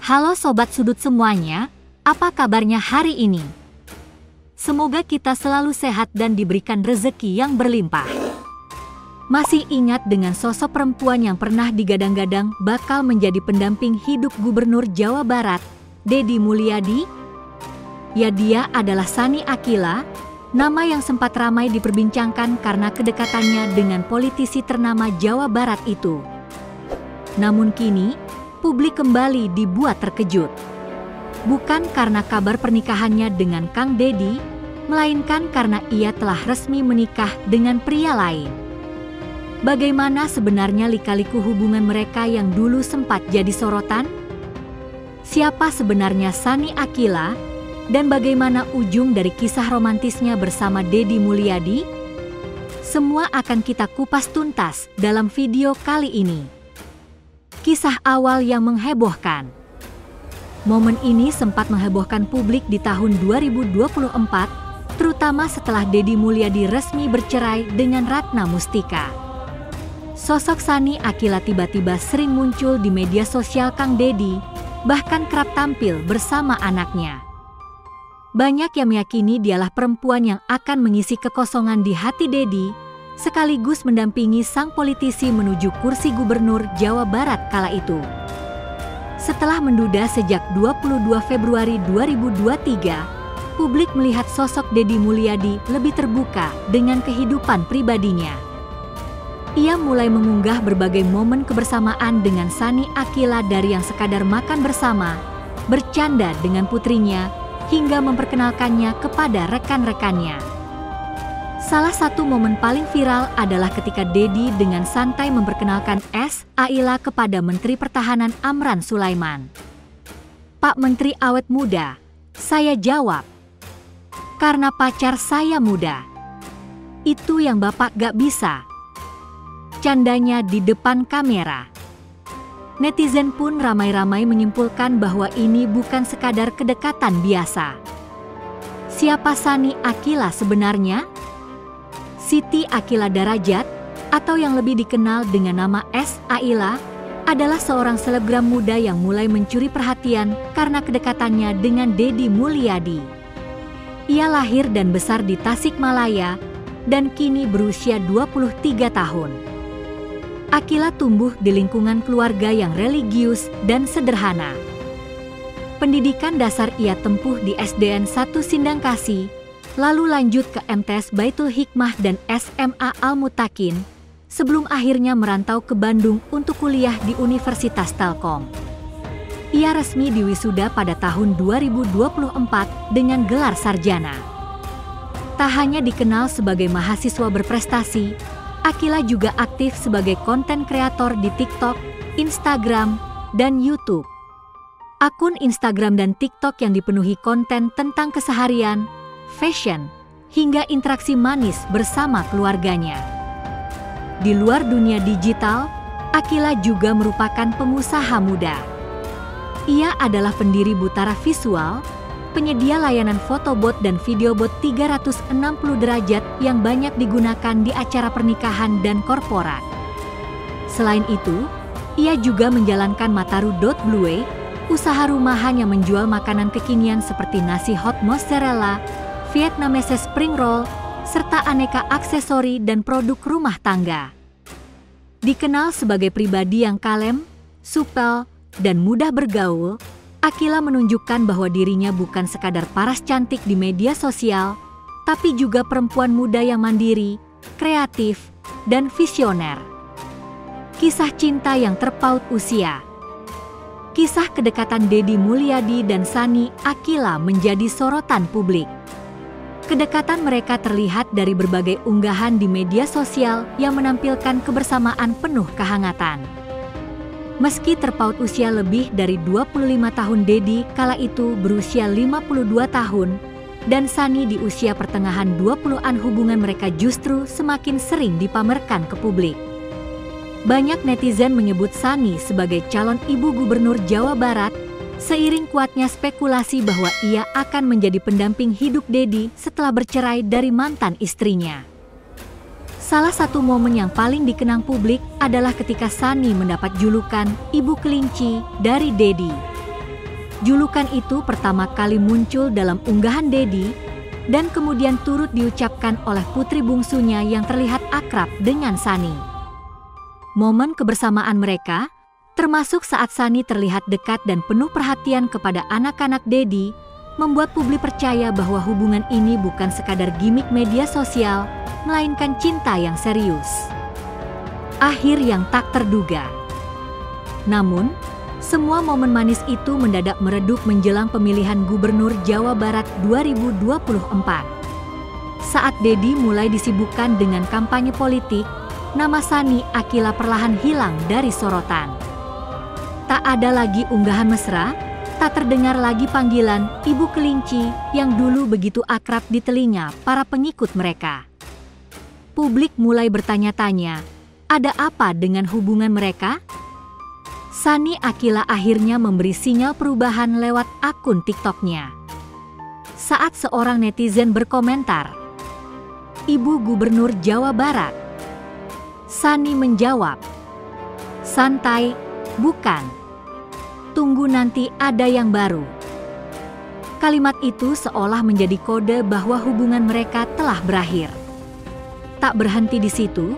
Halo Sobat Sudut semuanya, apa kabarnya hari ini? Semoga kita selalu sehat dan diberikan rezeki yang berlimpah. Masih ingat dengan sosok perempuan yang pernah digadang-gadang bakal menjadi pendamping hidup Gubernur Jawa Barat, Deddy Mulyadi? Ya, dia adalah Sanny Akila, nama yang sempat ramai diperbincangkan karena kedekatannya dengan politisi ternama Jawa Barat itu. Namun kini, publik kembali dibuat terkejut. Bukan karena kabar pernikahannya dengan Kang Deddy, melainkan karena ia telah resmi menikah dengan pria lain. Bagaimana sebenarnya lika-liku hubungan mereka yang dulu sempat jadi sorotan? Siapa sebenarnya Sanny Akila? Dan bagaimana ujung dari kisah romantisnya bersama Deddy Mulyadi? Semua akan kita kupas tuntas dalam video kali ini. Kisah awal yang menghebohkan. Momen ini sempat menghebohkan publik di tahun 2024, terutama setelah Deddy Mulyadi resmi bercerai dengan Ratna Mustika. Sosok Sanny Akila tiba-tiba sering muncul di media sosial Kang Deddy, bahkan kerap tampil bersama anaknya. Banyak yang meyakini dialah perempuan yang akan mengisi kekosongan di hati Deddy, sekaligus mendampingi sang politisi menuju kursi Gubernur Jawa Barat kala itu. Setelah menduda sejak 22 Februari 2023, publik melihat sosok Deddy Mulyadi lebih terbuka dengan kehidupan pribadinya. Ia mulai mengunggah berbagai momen kebersamaan dengan Sanny Akila, dari yang sekadar makan bersama, bercanda dengan putrinya, hingga memperkenalkannya kepada rekan-rekannya. Salah satu momen paling viral adalah ketika Deddy dengan santai memperkenalkan Akila kepada Menteri Pertahanan Amran Sulaiman. "Pak Menteri awet muda," saya jawab. "Karena pacar saya muda." "Itu yang Bapak gak bisa." Candanya di depan kamera. Netizen pun ramai-ramai menyimpulkan bahwa ini bukan sekadar kedekatan biasa. Siapa Sanny Akila sebenarnya? Siti Akila Darajat, atau yang lebih dikenal dengan nama Akila, adalah seorang selebgram muda yang mulai mencuri perhatian karena kedekatannya dengan Deddy Mulyadi. Ia lahir dan besar di Tasikmalaya dan kini berusia 23 tahun. Akila tumbuh di lingkungan keluarga yang religius dan sederhana. Pendidikan dasar ia tempuh di SDN 1 Sindangkasih, lalu lanjut ke MTS Baitul Hikmah dan SMA Al-Mutakin, sebelum akhirnya merantau ke Bandung untuk kuliah di Universitas Telkom. Ia resmi diwisuda pada tahun 2024 dengan gelar sarjana. Tak hanya dikenal sebagai mahasiswa berprestasi, Akila juga aktif sebagai konten kreator di TikTok, Instagram, dan YouTube. Akun Instagram dan TikTok yang dipenuhi konten tentang keseharian, fashion, hingga interaksi manis bersama keluarganya. Di luar dunia digital, Akila juga merupakan pengusaha muda. Ia adalah pendiri Butara Visual, penyedia layanan fotobot dan videobot 360 derajat yang banyak digunakan di acara pernikahan dan korporat. Selain itu, ia juga menjalankan Mataru.blue, usaha rumahan yang menjual makanan kekinian seperti nasi hot mozzarella, Vietnamese spring roll, serta aneka aksesori dan produk rumah tangga. Dikenal sebagai pribadi yang kalem, supel, dan mudah bergaul, Akila menunjukkan bahwa dirinya bukan sekadar paras cantik di media sosial, tapi juga perempuan muda yang mandiri, kreatif, dan visioner. Kisah cinta yang terpaut usia. Kisah kedekatan Deddy Mulyadi dan Sanny Akila menjadi sorotan publik. Kedekatan mereka terlihat dari berbagai unggahan di media sosial yang menampilkan kebersamaan penuh kehangatan. Meski terpaut usia lebih dari 25 tahun, Deddy kala itu berusia 52 tahun, dan Sanny di usia pertengahan 20-an, hubungan mereka justru semakin sering dipamerkan ke publik. Banyak netizen menyebut Sanny sebagai calon ibu gubernur Jawa Barat, seiring kuatnya spekulasi bahwa ia akan menjadi pendamping hidup Deddy setelah bercerai dari mantan istrinya. Salah satu momen yang paling dikenang publik adalah ketika Sanny mendapat julukan Ibu Kelinci dari Deddy. Julukan itu pertama kali muncul dalam unggahan Dedi dan kemudian turut diucapkan oleh putri bungsunya yang terlihat akrab dengan Sunny. Momen kebersamaan mereka, termasuk saat Sunny terlihat dekat dan penuh perhatian kepada anak-anak Dedi, membuat publik percaya bahwa hubungan ini bukan sekadar gimik media sosial, melainkan cinta yang serius. Akhir yang tak terduga. Namun, semua momen manis itu mendadak meredup menjelang pemilihan Gubernur Jawa Barat 2024. Saat Dedi mulai disibukkan dengan kampanye politik, nama Sunny Akila perlahan hilang dari sorotan. Tak ada lagi unggahan mesra, tak terdengar lagi panggilan Ibu Kelinci yang dulu begitu akrab di telinga para pengikut mereka. Publik mulai bertanya-tanya, ada apa dengan hubungan mereka? Sunny Akila akhirnya memberi sinyal perubahan lewat akun TikTok-nya. Saat seorang netizen berkomentar, "Ibu Gubernur Jawa Barat." Sunny menjawab, "Santai, bukan. Tunggu nanti ada yang baru." Kalimat itu seolah menjadi kode bahwa hubungan mereka telah berakhir. Tak berhenti di situ,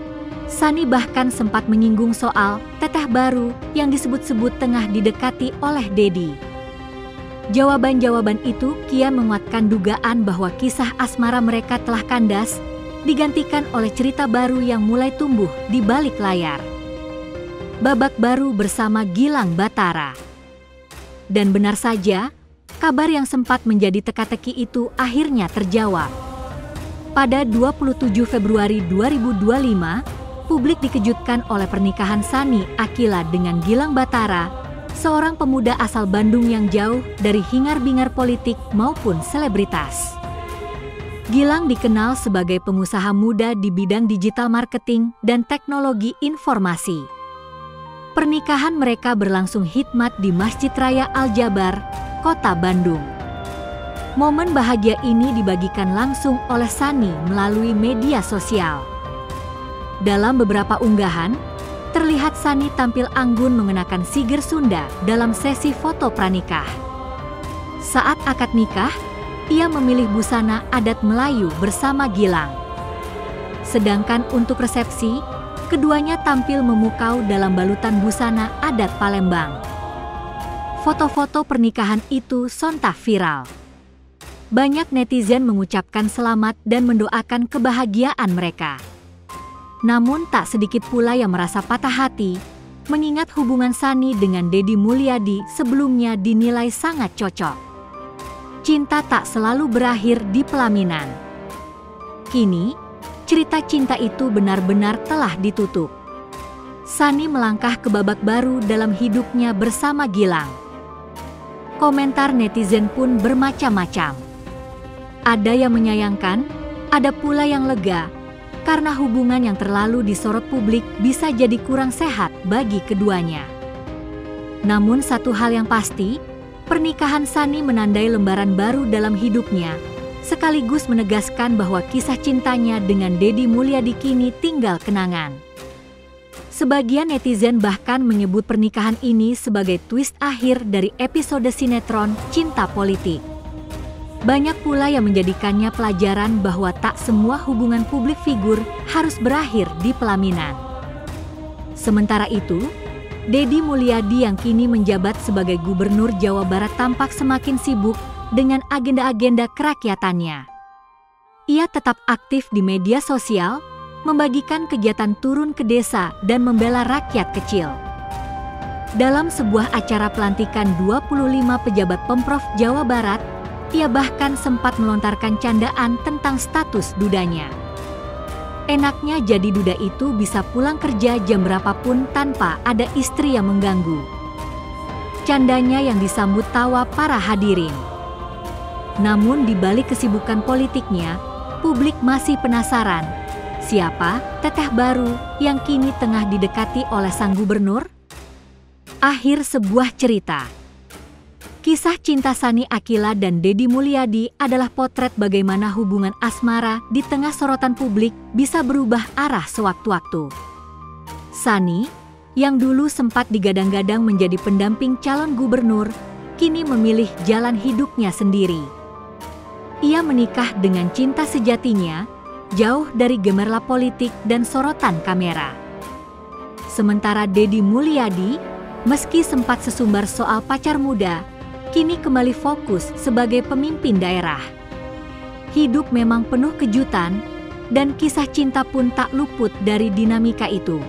Sunny bahkan sempat menyinggung soal teteh baru yang disebut-sebut tengah didekati oleh Dedi. Jawaban-jawaban itu kian menguatkan dugaan bahwa kisah asmara mereka telah kandas, digantikan oleh cerita baru yang mulai tumbuh di balik layar. Babak baru bersama Gilang Batara. Dan benar saja, kabar yang sempat menjadi teka-teki itu akhirnya terjawab. Pada 27 Februari 2025, publik dikejutkan oleh pernikahan Sunny Akila dengan Gilang Batara, seorang pemuda asal Bandung yang jauh dari hingar-bingar politik maupun selebritas. Gilang dikenal sebagai pengusaha muda di bidang digital marketing dan teknologi informasi. Pernikahan mereka berlangsung hikmat di Masjid Raya Al-Jabar, Kota Bandung. Momen bahagia ini dibagikan langsung oleh Sunny melalui media sosial. Dalam beberapa unggahan, terlihat Sunny tampil anggun mengenakan siger Sunda dalam sesi foto pranikah. Saat akad nikah, ia memilih busana adat Melayu bersama Gilang. Sedangkan untuk resepsi, keduanya tampil memukau dalam balutan busana adat Palembang. Foto-foto pernikahan itu sontak viral. Banyak netizen mengucapkan selamat dan mendoakan kebahagiaan mereka. Namun tak sedikit pula yang merasa patah hati, mengingat hubungan Sunny dengan Deddy Mulyadi sebelumnya dinilai sangat cocok. Cinta tak selalu berakhir di pelaminan. Kini, cerita cinta itu benar-benar telah ditutup. Sunny melangkah ke babak baru dalam hidupnya bersama Gilang. Komentar netizen pun bermacam-macam. Ada yang menyayangkan, ada pula yang lega, karena hubungan yang terlalu disorot publik bisa jadi kurang sehat bagi keduanya. Namun satu hal yang pasti, pernikahan Sunny menandai lembaran baru dalam hidupnya, sekaligus menegaskan bahwa kisah cintanya dengan Deddy Mulyadi kini tinggal kenangan. Sebagian netizen bahkan menyebut pernikahan ini sebagai twist akhir dari episode sinetron Cinta Politik. Banyak pula yang menjadikannya pelajaran bahwa tak semua hubungan publik figur harus berakhir di pelaminan. Sementara itu, Deddy Mulyadi yang kini menjabat sebagai Gubernur Jawa Barat tampak semakin sibuk dengan agenda-agenda kerakyatannya. Ia tetap aktif di media sosial, membagikan kegiatan turun ke desa dan membela rakyat kecil. Dalam sebuah acara pelantikan 25 pejabat Pemprov Jawa Barat, ia bahkan sempat melontarkan candaan tentang status dudanya. Enaknya jadi duda itu bisa pulang kerja jam berapapun tanpa ada istri yang mengganggu. Candanya yang disambut tawa para hadirin. Namun di balik kesibukan politiknya, publik masih penasaran, siapa teteh baru yang kini tengah didekati oleh sang gubernur? Akhir sebuah cerita. Kisah cinta Sunny Akila dan Deddy Mulyadi adalah potret bagaimana hubungan asmara di tengah sorotan publik bisa berubah arah sewaktu-waktu. Sunny, yang dulu sempat digadang-gadang menjadi pendamping calon gubernur, kini memilih jalan hidupnya sendiri. Ia menikah dengan cinta sejatinya, jauh dari gemerlap politik dan sorotan kamera. Sementara Deddy Mulyadi, meski sempat sesumbar soal pacar muda, kini kembali fokus sebagai pemimpin daerah. Hidup memang penuh kejutan, dan kisah cinta pun tak luput dari dinamika itu.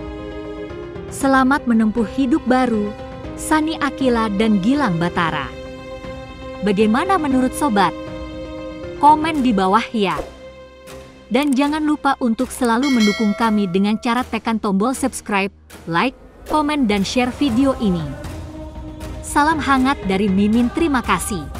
Selamat menempuh hidup baru, Sani Akila dan Gilang Batara. Bagaimana menurut sobat? Komen di bawah ya. Dan jangan lupa untuk selalu mendukung kami dengan cara tekan tombol subscribe, like, komen dan share video ini. Salam hangat dari Mimin, terima kasih.